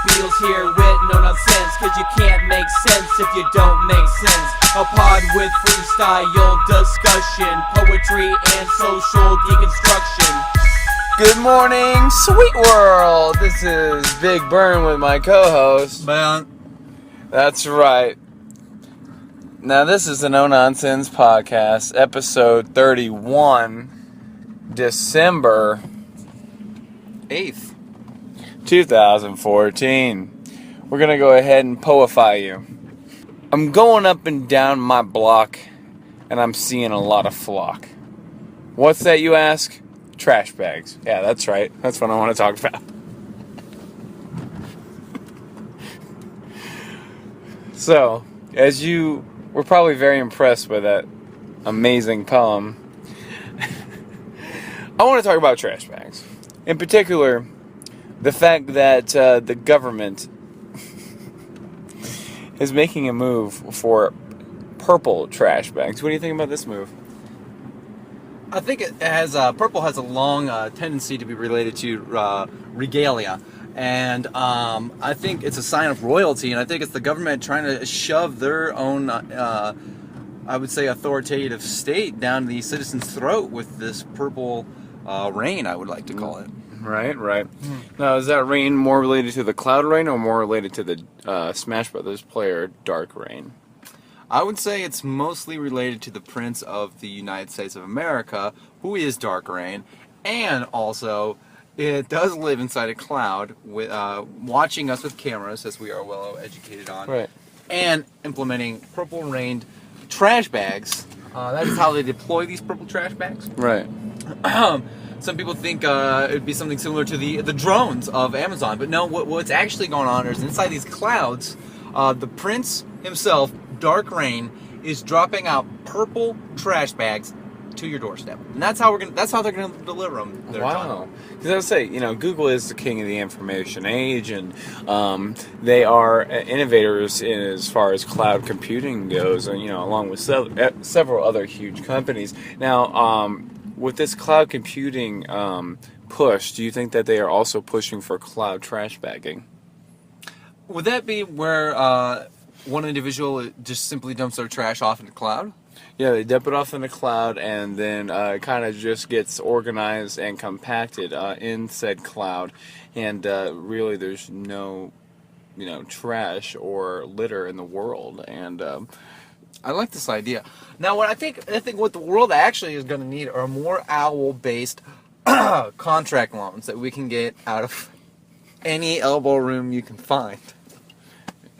Beals here with no nonsense, cause you can't make sense if you don't make sense. A pod with freestyle discussion, poetry and social deconstruction. Good morning, sweet world. This is Big Burn with my co-host. That's right. Now this is the No Nonsense Podcast, episode 31, December 8th, 2014. We're going to go ahead and poify you. I'm going up and down my block, and I'm seeing a lot of flock. What's that, you ask? Trash bags. Yeah, that's right. That's what I want to talk about. So, as you were probably very impressed with that amazing poem, I want to talk about trash bags. In particular, the fact that the government is making a move for purple trash bags. What do you think about this move? I think it has purple has a long tendency to be related to regalia, and I think it's a sign of royalty, and I think it's the government trying to shove their own, I would say, authoritative state down the citizen's throat with this purple rain, I would like to call it. Right. Now, is that rain more related to the Cloud Rain or more related to the Smash Brothers player Dark Rain? I would say it's mostly related to the Prince of the United States of America, who is Dark Rain, and also it does live inside a cloud, with watching us with cameras, as we are well educated on, right, and implementing purple rained trash bags. That is how they deploy these purple trash bags. Right. Some people think it would be something similar to the drones of Amazon, but no, what's actually going on is inside these clouds, the Prince himself, Dark Rain, is dropping out purple trash bags to your doorstep, and that's how they're gonna deliver them. Wow. Because I would say, Google is the king of the information age, and they are innovators as far as cloud computing goes, and along with several other huge companies. Now, with this cloud computing push, do you think that they are also pushing for cloud trash bagging? Would that be where one individual just simply dumps their trash off in the cloud? Yeah, they dump it off in the cloud, and then it kind of just gets organized and compacted in said cloud, and really there's no, trash or litter in the world, and I like this idea. Now, I think what the world actually is going to need are more owl-based contract loans that we can get out of any elbow room you can find,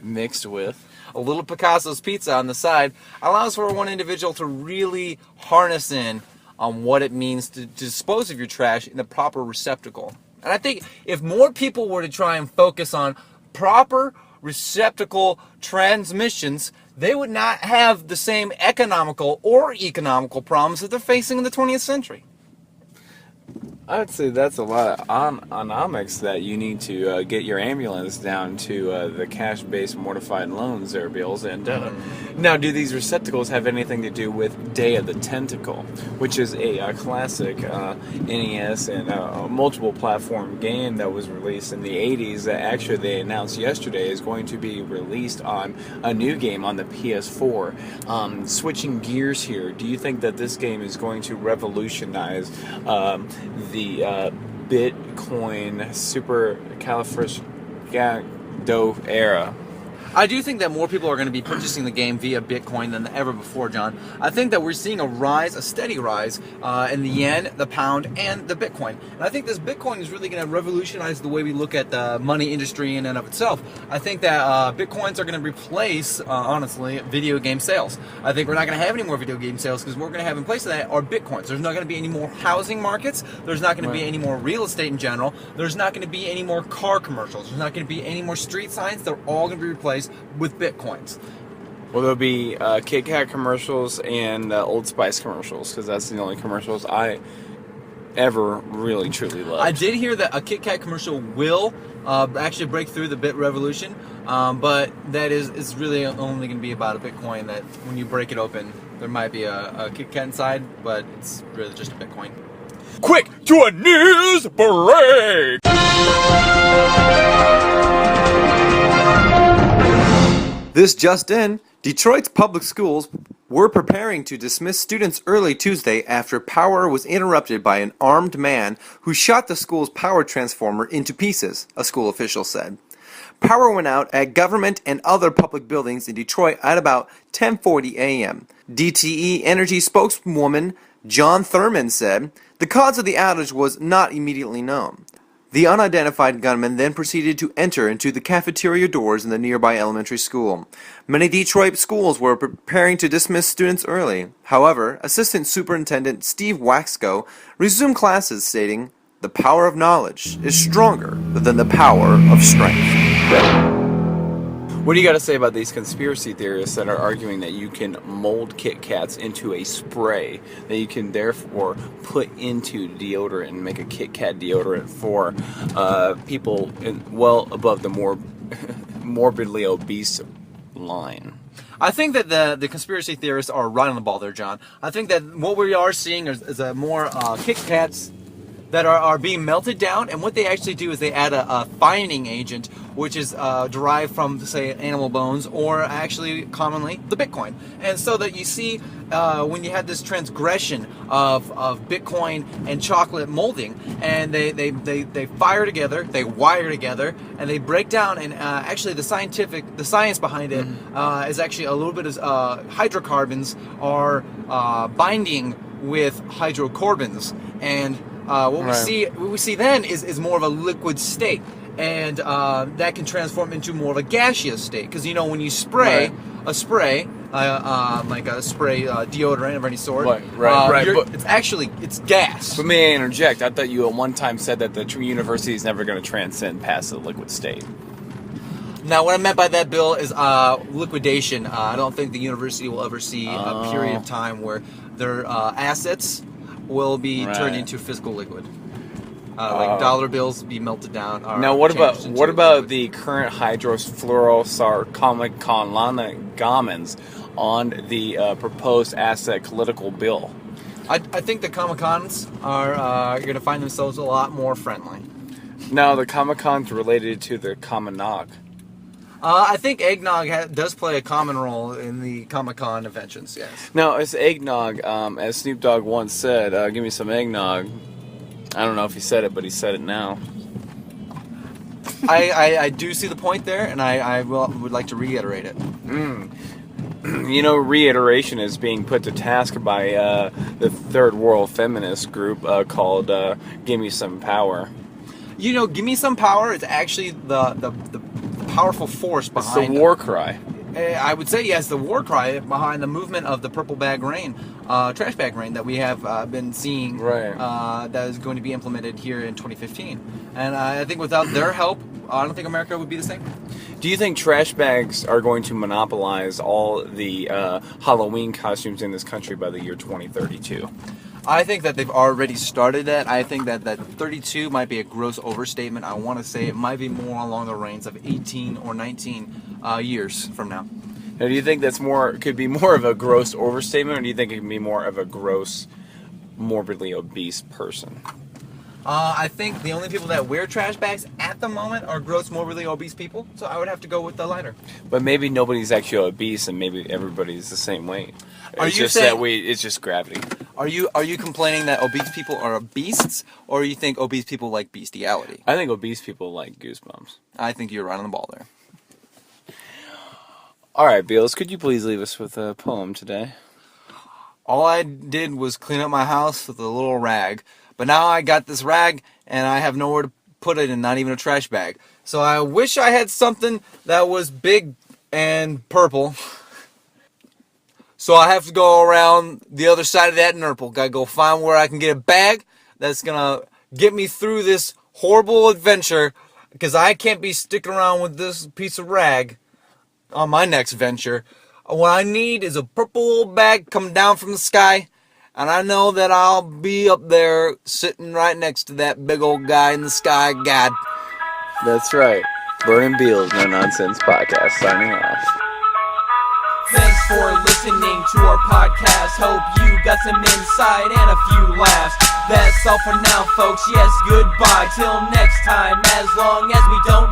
mixed with a little Picasso's pizza on the side, allows for one individual to really harness in on what it means to dispose of your trash in the proper receptacle. And I think if more people were to try and focus on proper receptacle transmissions, they would not have the same economical or problems that they're facing in the 20th century. I would say that's a lot of onomics that you need to get your ambulance down to the cash-based mortified loans there, Bills. And now, do these receptacles have anything to do with Day of the Tentacle, which is a classic NES and multiple platform game that was released in the 80s that actually they announced yesterday is going to be released on a new game on the PS4. Switching gears here, do you think that this game is going to revolutionize the Bitcoin supercalifragilistic era? I do think that more people are going to be purchasing the game via Bitcoin than ever before, John. I think that we're seeing a steady rise in the yen, the pound, and the Bitcoin. And I think this Bitcoin is really going to revolutionize the way we look at the money industry in and of itself. I think that Bitcoins are going to replace, honestly, video game sales. I think we're not going to have any more video game sales because what we're going to have in place of that are Bitcoins. There's not going to be any more housing markets. There's not going to be any more real estate in general. There's not going to be any more car commercials. There's not going to be any more street signs. They're all going to be replaced with Bitcoins. Well, there'll be Kit Kat commercials and Old Spice commercials, because that's the only commercials I ever really truly loved. I did hear that a Kit Kat commercial will actually break through the bit revolution, but that is really only going to be about a Bitcoin that when you break it open, there might be a Kit Kat inside, but it's really just a Bitcoin. Quick to a news break! This just in, Detroit's public schools were preparing to dismiss students early Tuesday after power was interrupted by an armed man who shot the school's power transformer into pieces, a school official said. Power went out at government and other public buildings in Detroit at about 10:40 a.m. DTE Energy spokeswoman John Thurman said the cause of the outage was not immediately known. The unidentified gunman then proceeded to enter into the cafeteria doors in the nearby elementary school. Many Detroit schools were preparing to dismiss students early. However, Assistant Superintendent Steve Waxco resumed classes, stating, "The power of knowledge is stronger than the power of strength." What do you got to say about these conspiracy theorists that are arguing that you can mold Kit Kats into a spray that you can therefore put into deodorant and make a Kit Kat deodorant for people well above the more morbidly obese line? I think that the conspiracy theorists are right on the ball there, John. I think that what we are seeing is a more Kit Kats that are being melted down, and what they actually do is they add a fining agent, which is derived from, say, animal bones, or actually commonly the Bitcoin. And so that you see when you have this transgression of Bitcoin and chocolate molding, and they fire together, they wire together, and they break down, and actually the science behind it is actually a little bit of hydrocarbons are binding with hydrocarbons, and what we see then is more of a liquid state, and that can transform into more of a gaseous state. Because when you spray a spray, like a spray deodorant of any sort, it's gas. But may I interject? I thought you at one time said that the university is never going to transcend past the liquid state. Now, what I meant by that, Bill, is liquidation. I don't think the university will ever see a period of time where their assets will be turned into physical liquid, like dollar bills be melted down. Now, what about the current hydrofluorocarbonic on the proposed asset political bill? I think the Comic-Cons are going to find themselves a lot more friendly. No, the Comic-Con's related to the Comic-Nog. I think eggnog does play a common role in the Comic-Con inventions, yes. No, it's eggnog. As Snoop Dogg once said, give me some eggnog. I don't know if he said it, but he said it now. I do see the point there, and I would like to reiterate it. Reiteration is being put to task by the third world feminist group called Gimme Some Power. Gimme Some Power is actually the powerful force behind it's the war cry. I would say yes, the war cry behind the movement of the purple bag rain, trash bag rain that we have been seeing. That is going to be implemented here in 2015, and I think without their help, I don't think America would be the same. Do you think trash bags are going to monopolize all the Halloween costumes in this country by the year 2032? I think that they've already started that. I think that 32 might be a gross overstatement. I want to say it might be more along the reins of 18 or 19 years from now. Now, do you think could be more of a gross overstatement, or do you think it can be more of a gross, morbidly obese person? I think the only people that wear trash bags at the moment are gross, morbidly obese people, so I would have to go with the lighter. But maybe nobody's actually obese, and maybe everybody's the same weight. It's just gravity. Are you complaining that obese people are beasts, or you think obese people like bestiality? I think obese people like goosebumps. I think you're right on the ball there. All right, Beals, could you please leave us with a poem today? All I did was clean up my house with a little rag. But now I got this rag, and I have nowhere to put it in, not even a trash bag. So I wish I had something that was big and purple. So I have to go around the other side of that nurple. Gotta go find where I can get a bag that's gonna get me through this horrible adventure, because I can't be sticking around with this piece of rag on my next venture. What I need is a purple bag coming down from the sky. And I know that I'll be up there sitting right next to that big old guy in the sky god. That's right. Burn Beals, No Nonsense Podcast, signing off. Thanks for listening to our podcast. Hope you got some insight and a few laughs. That's all for now, folks. Yes, goodbye. Till next time, as long as we don't